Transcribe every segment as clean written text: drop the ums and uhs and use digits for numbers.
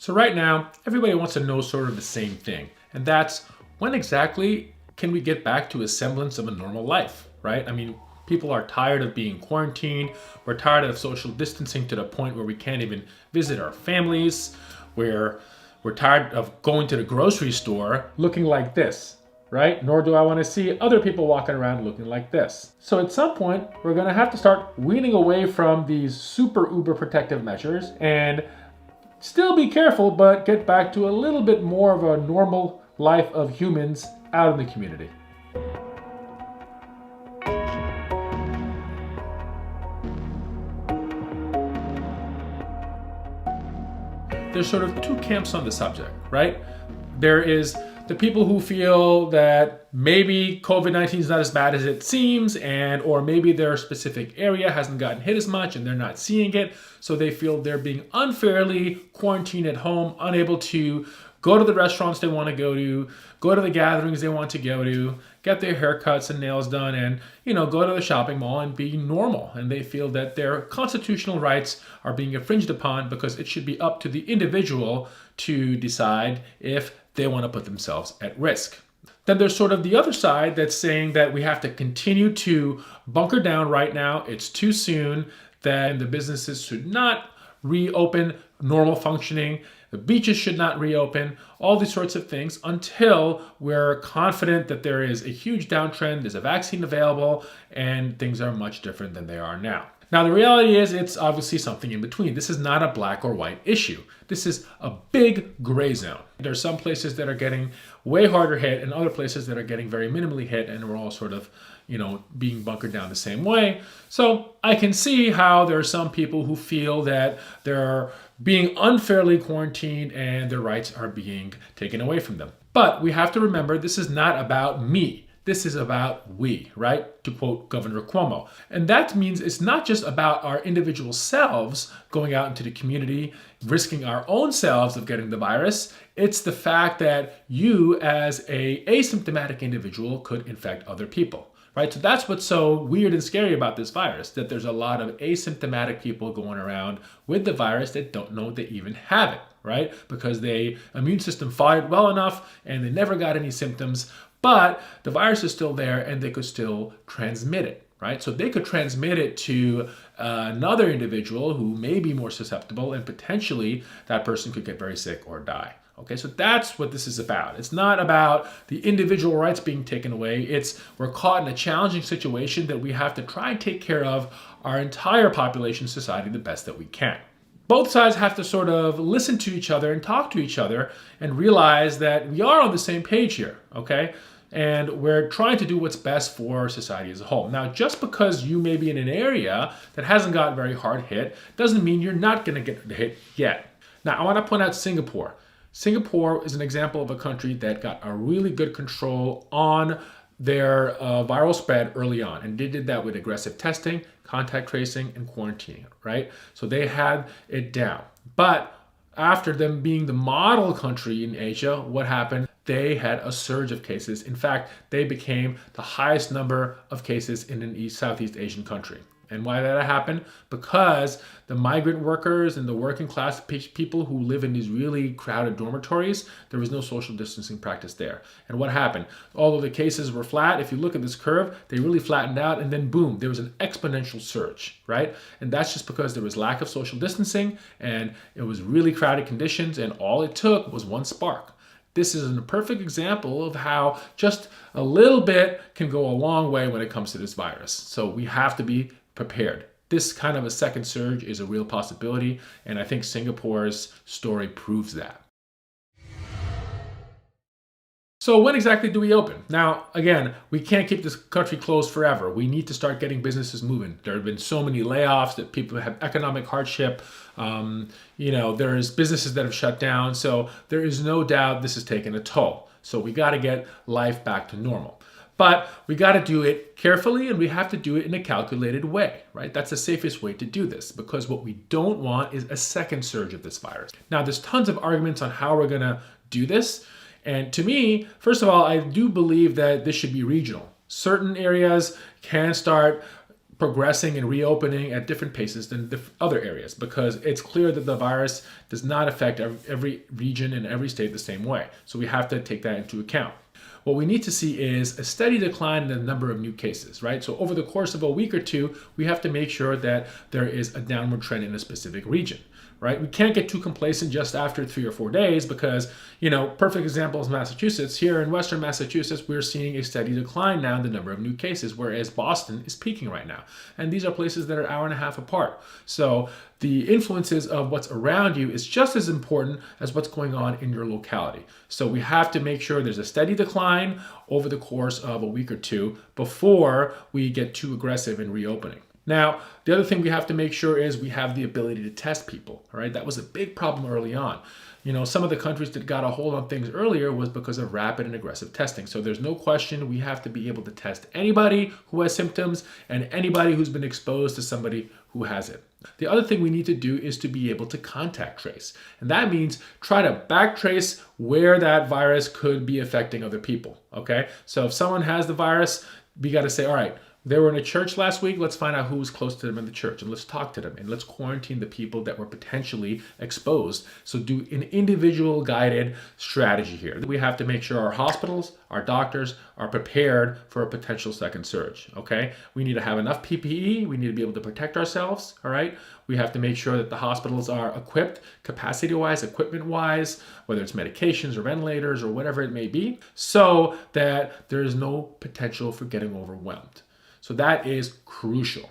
So right now, everybody wants to know sort of the same thing, and that's when exactly can we get back to a semblance of a normal life, right? I mean, people are tired of being quarantined. We're tired of social distancing to the point where we can't even visit our families, where we're tired of going to the grocery store looking like this, right? Nor do I want to see other people walking around looking like this. So at some point, we're going to have to start weaning away from these super uber protective measures and still be careful, but get back to a little bit more of a normal life of humans out in the community. There's sort of two camps on the subject, right? There is the people who feel that maybe COVID-19 is not as bad as it seems, or maybe their specific area hasn't gotten hit as much and they're not seeing it, so they feel they're being unfairly quarantined at home, unable to go to the restaurants they want to go to the gatherings they want to go to, get their haircuts and nails done, and go to the shopping mall and be normal. And they feel that their constitutional rights are being infringed upon because it should be up to the individual to decide if they want to put themselves at risk. Then there's sort of the other side that's saying that we have to continue to bunker down right now. It's too soon, that the businesses should not reopen normal functioning. The beaches should not reopen, all these sorts of things until we're confident that there is a huge downtrend, there's a vaccine available, and things are much different than they are now. Now, the reality is it's obviously something in between. This is not a black or white issue. This is a big gray zone. There are some places that are getting way harder hit and other places that are getting very minimally hit, and we're all sort of, being bunkered down the same way. So I can see how there are some people who feel that they're being unfairly quarantined and their rights are being taken away from them. But we have to remember, this is not about me. This is about we, right? To quote Governor Cuomo. And that means it's not just about our individual selves going out into the community, risking our own selves of getting the virus. It's the fact that you as an asymptomatic individual could infect other people. Right? So that's what's so weird and scary about this virus, that there's a lot of asymptomatic people going around with the virus that don't know they even have it, right? Because their immune system fought it well enough and they never got any symptoms, but the virus is still there and they could still transmit it, right? So they could transmit it to another individual who may be more susceptible, and potentially that person could get very sick or die. Okay, so that's what this is about. It's not about the individual rights being taken away. We're caught in a challenging situation that we have to try and take care of our entire population, society, the best that we can. Both sides have to sort of listen to each other and talk to each other and realize that we are on the same page here, okay? And we're trying to do what's best for society as a whole. Now, just because you may be in an area that hasn't gotten very hard hit doesn't mean you're not going to get hit yet. Now, I want to point out Singapore. Singapore is an example of a country that got a really good control on their viral spread early on. And they did that with aggressive testing, contact tracing, and quarantining, right? So they had it down. But after them being the model country in Asia, what happened? They had a surge of cases. In fact, they became the highest number of cases in an Southeast Asian country. And why did that happen? Because the migrant workers and the working class people who live in these really crowded dormitories, there was no social distancing practice there. And what happened? Although the cases were flat, if you look at this curve, they really flattened out, and then boom, there was an exponential surge, right? And that's just because there was lack of social distancing and it was really crowded conditions, and all it took was one spark. This is a perfect example of how just a little bit can go a long way when it comes to this virus. So we have to be prepared. This kind of a second surge is a real possibility, and I think Singapore's story proves that. So when exactly do we open? Now, again, we can't keep this country closed forever. We need to start getting businesses moving. There have been so many layoffs that people have economic hardship. There's businesses that have shut down. So there is no doubt this has taken a toll. So we got to get life back to normal. But we got to do it carefully, and we have to do it in a calculated way, right? That's the safest way to do this, because what we don't want is a second surge of this virus. Now, there's tons of arguments on how we're going to do this. And to me, first of all, I do believe that this should be regional. Certain areas can start progressing and reopening at different paces than the other areas, because it's clear that the virus does not affect every region and every state the same way. So we have to take that into account. What we need to see is a steady decline in the number of new cases, right? So over the course of a week or two, we have to make sure that there is a downward trend in a specific region, right? We can't get too complacent just after 3 or 4 days because, perfect example is Massachusetts. Here in Western Massachusetts, we're seeing a steady decline now in the number of new cases, whereas Boston is peaking right now. And these are places that are an hour and a half apart. So the influences of what's around you is just as important as what's going on in your locality. So we have to make sure there's a steady decline over the course of a week or two before we get too aggressive in reopening. Now, the other thing we have to make sure is we have the ability to test people, all right? That was a big problem early on. Some of the countries that got a hold on things earlier was because of rapid and aggressive testing. So there's no question we have to be able to test anybody who has symptoms and anybody who's been exposed to somebody who has it. The other thing we need to do is to be able to contact trace. And that means try to backtrace where that virus could be affecting other people, okay? So if someone has the virus, we got to say, all right, they were in a church last week. Let's find out who was close to them in the church and let's talk to them and let's quarantine the people that were potentially exposed. So do an individual guided strategy here. We have to make sure our hospitals, our doctors are prepared for a potential second surge, okay? We need to have enough PPE. We need to be able to protect ourselves, all right? We have to make sure that the hospitals are equipped capacity-wise, equipment-wise, whether it's medications or ventilators or whatever it may be, so that there is no potential for getting overwhelmed. So that is crucial.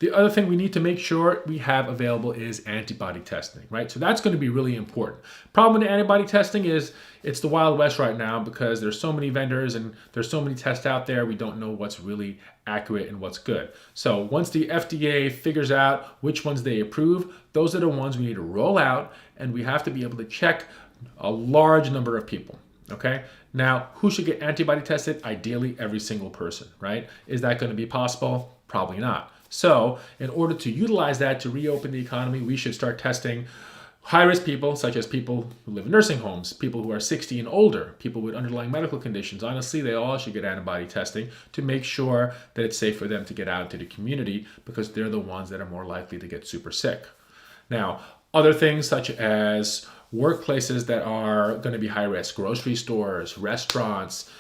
The other thing we need to make sure we have available is antibody testing, right? So that's going to be really important. Problem with antibody testing is it's the Wild West right now because there's so many vendors and there's so many tests out there, we don't know what's really accurate and what's good. So once the FDA figures out which ones they approve, those are the ones we need to roll out, and we have to be able to check a large number of people. Okay. Now, who should get antibody tested? Ideally, every single person, right? Is that going to be possible? Probably not. So in order to utilize that to reopen the economy, we should start testing high-risk people, such as people who live in nursing homes, people who are 60 and older, people with underlying medical conditions. Honestly, they all should get antibody testing to make sure that it's safe for them to get out into the community because they're the ones that are more likely to get super sick. Now, other things such as workplaces that are going to be high risk, grocery stores, restaurants,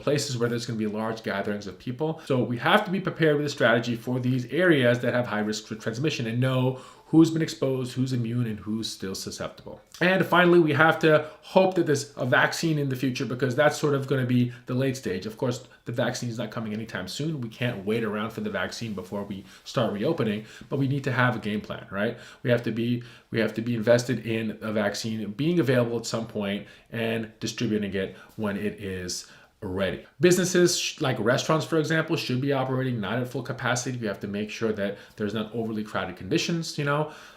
places where there's going to be large gatherings of people. So we have to be prepared with a strategy for these areas that have high risk for transmission and know who's been exposed, who's immune, and who's still susceptible. And finally, we have to hope that there's a vaccine in the future because that's sort of going to be the late stage. Of course, the vaccine is not coming anytime soon. We can't wait around for the vaccine before we start reopening, but we need to have a game plan, right? We have to be invested in a vaccine being available at some point and distributing it when it is ready. Businesses like restaurants, for example, should be operating not at full capacity. We have to make sure that there's not overly crowded conditions.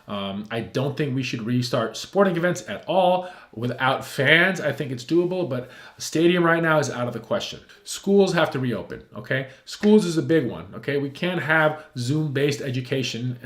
I don't think we should restart sporting events at all without fans. I think it's doable, but a stadium right now is out of the question. Schools have to reopen, okay? Schools is a big one, okay? We can't have Zoom-based education,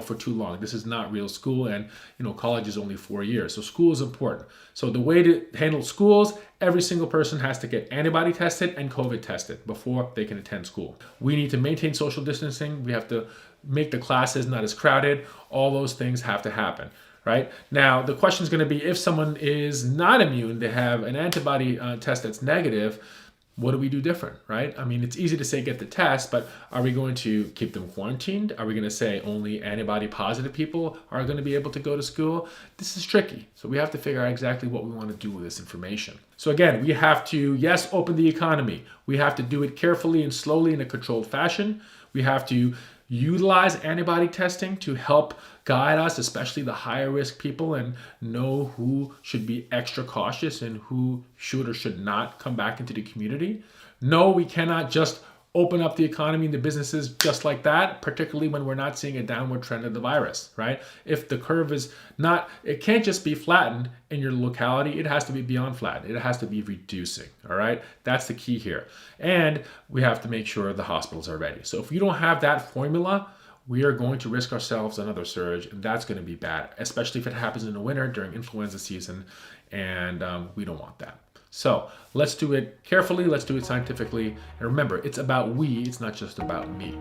for too long. This is not real school, and, college is only 4 years. So school is important. So the way to handle schools, every single person has to get antibody tested and COVID tested before they can attend school. We need to maintain social distancing. We have to make the classes not as crowded. All those things have to happen, right? Now, the question is going to be if someone is not immune, they have an antibody test that's negative, what do we do different, right? I mean, it's easy to say get the test, but are we going to keep them quarantined? Are we going to say only antibody positive people are going to be able to go to school? This is tricky. So we have to figure out exactly what we want to do with this information. So again, we have to, yes, open the economy. We have to do it carefully and slowly in a controlled fashion. We have to utilize antibody testing to help guide us, especially the higher risk people, and know who should be extra cautious and who should or should not come back into the community. No, we cannot just open up the economy and the businesses just like that, particularly when we're not seeing a downward trend of the virus, right? If the curve is not, it can't just be flattened in your locality, it has to be beyond flat. It has to be reducing, all right? That's the key here. And we have to make sure the hospitals are ready. So if you don't have that formula, we are going to risk ourselves another surge, and that's going to be bad, especially if it happens in the winter during influenza season, and we don't want that. So let's do it carefully, let's do it scientifically, and remember, it's about we, it's not just about me.